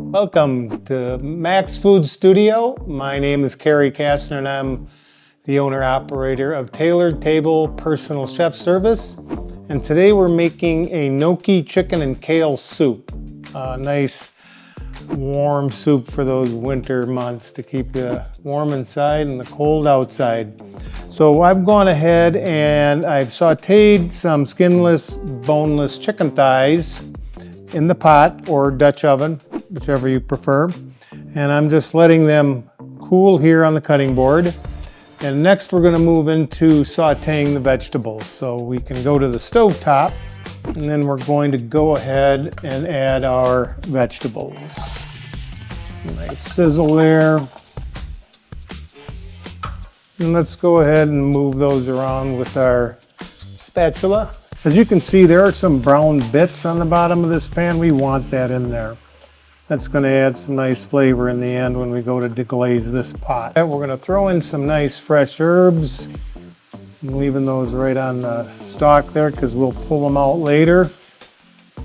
Welcome to Max Food Studio. My name is Carey and I'm the owner-operator of Tailored Table Personal Chef Service. And today we're making a gnocchi chicken and kale soup. A nice warm soup for those winter months to keep you warm inside and the cold outside. So I've gone ahead and I've sauteed some skinless, boneless chicken thighs in the pot or Dutch oven, whichever you prefer. And I'm just letting them cool here on the cutting board. And next we're gonna move into sauteing the vegetables. So we can go to the stove top and then we're going to go ahead and add our vegetables. Nice sizzle there. And let's go ahead and move those around with our spatula. As you can see, there are some brown bits on the bottom of this pan. We want that in there. That's going to add some nice flavor in the end when we go to deglaze this pot. We're going to throw in some nice fresh herbs. I'm leaving those right on the stalk there because we'll pull them out later.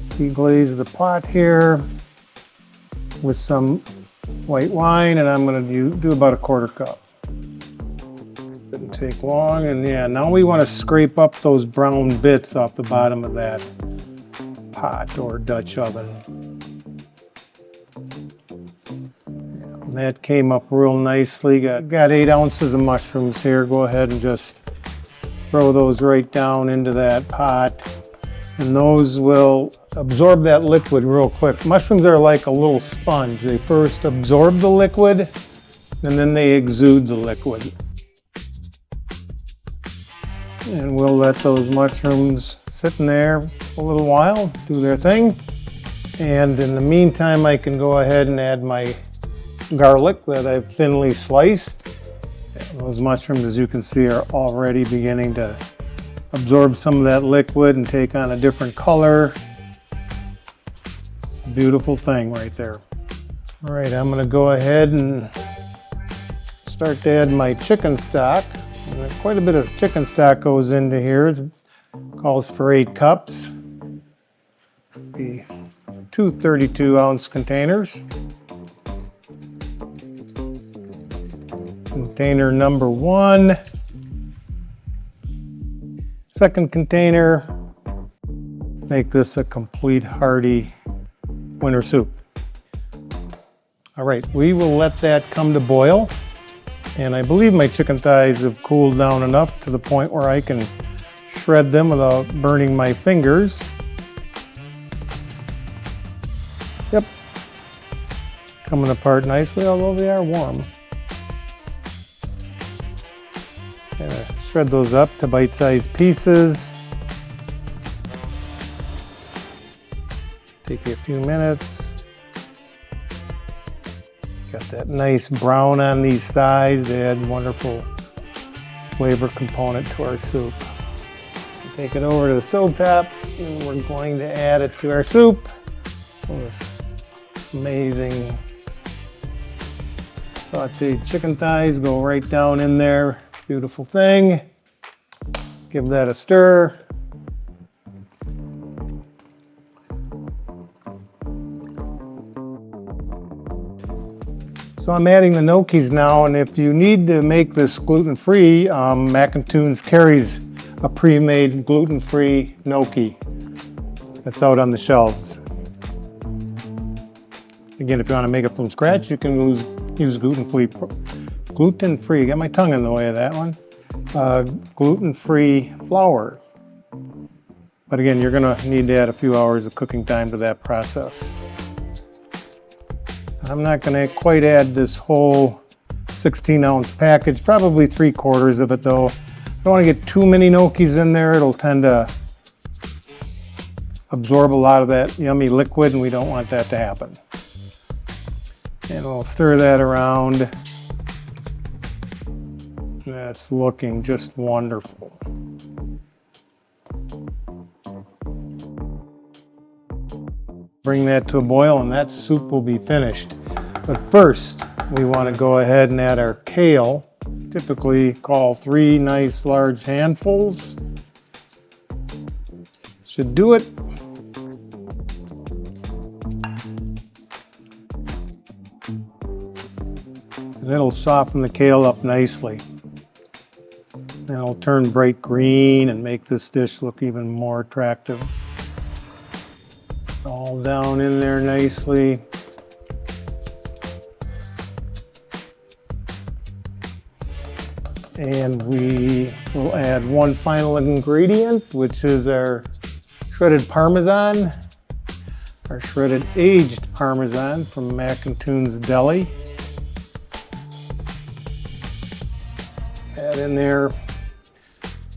Deglaze the pot here with some white wine, and I'm going to do about a quarter cup. Didn't take long, and yeah, now we want to scrape up those brown bits off the bottom of that pot or Dutch oven. Yeah, that came up real nicely. Got 8 ounces of mushrooms here. Go ahead and just throw those right down into that pot, and those will absorb that liquid real quick. Mushrooms are like a little sponge. They first absorb the liquid, and then they exude the liquid. And we'll let those mushrooms sit in there a little while, do their thing. And in the meantime, I can go ahead and add my garlic that I've thinly sliced. And those mushrooms, as you can see, are already beginning to absorb some of that liquid and take on a different color. It's a beautiful thing right there. All right, I'm gonna go ahead and start to add my chicken stock. Quite a bit of chicken stock goes into here. It calls for 8 cups. Be 2 32-ounce containers. Container number 1. Second container. Make this a complete hearty winter soup. All right, we will let that come to boil. And I believe my chicken thighs have cooled down enough to the point where I can shred them without burning my fingers. Yep, coming apart nicely, although they are warm. Gonna shred those up to bite-sized pieces. Take a few minutes. Got that nice brown on these thighs. They add wonderful flavor component to our soup. Take it over to the stove top and we're going to add it to our soup. This amazing sauteed chicken thighs go right down in there. Beautiful thing. Give that a stir. So I'm adding the gnocchis now, and if you need to make this gluten-free, Mac and Tunes carries a pre-made gluten-free gnocchi that's out on the shelves. Again, if you want to make it from scratch, you can use gluten-free, got my tongue in the way of that one, gluten-free flour. But again, you're gonna need to add a few hours of cooking time to that process. I'm not going to quite add this whole 16-ounce package, probably 3/4 of it though. I don't want to get too many gnocchis in there. It'll tend to absorb a lot of that yummy liquid, and we don't want that to happen. And we'll stir that around. That's looking just wonderful. Bring that to a boil and that soup will be finished. But first, we want to go ahead and add our kale. Typically call 3 nice large handfuls. Should do it. and it'll soften the kale up nicely. And it'll turn bright green and make this dish look even more attractive. All down in there nicely. And we will add one final ingredient, which is our shredded Parmesan, our shredded aged Parmesan from Mac and Tunes Deli. Add in there.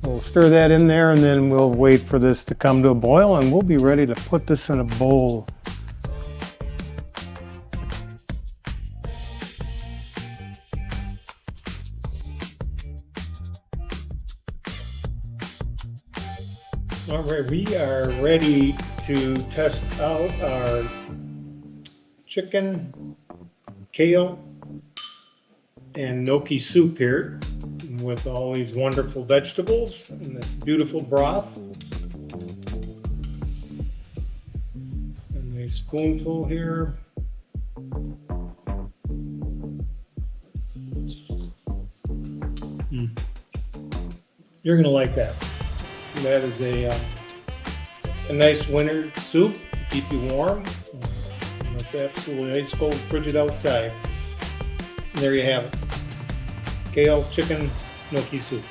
We'll stir that in there and then we'll wait for this to come to a boil and we'll be ready to put this in a bowl. All right, we are ready to test out our chicken, kale, and gnocchi soup here with all these wonderful vegetables and this beautiful broth. A nice spoonful here. You're gonna like that. That is a nice winter soup to keep you warm. It's absolutely ice cold, frigid outside. And there you have it. Kale, chicken, gnocchi soup.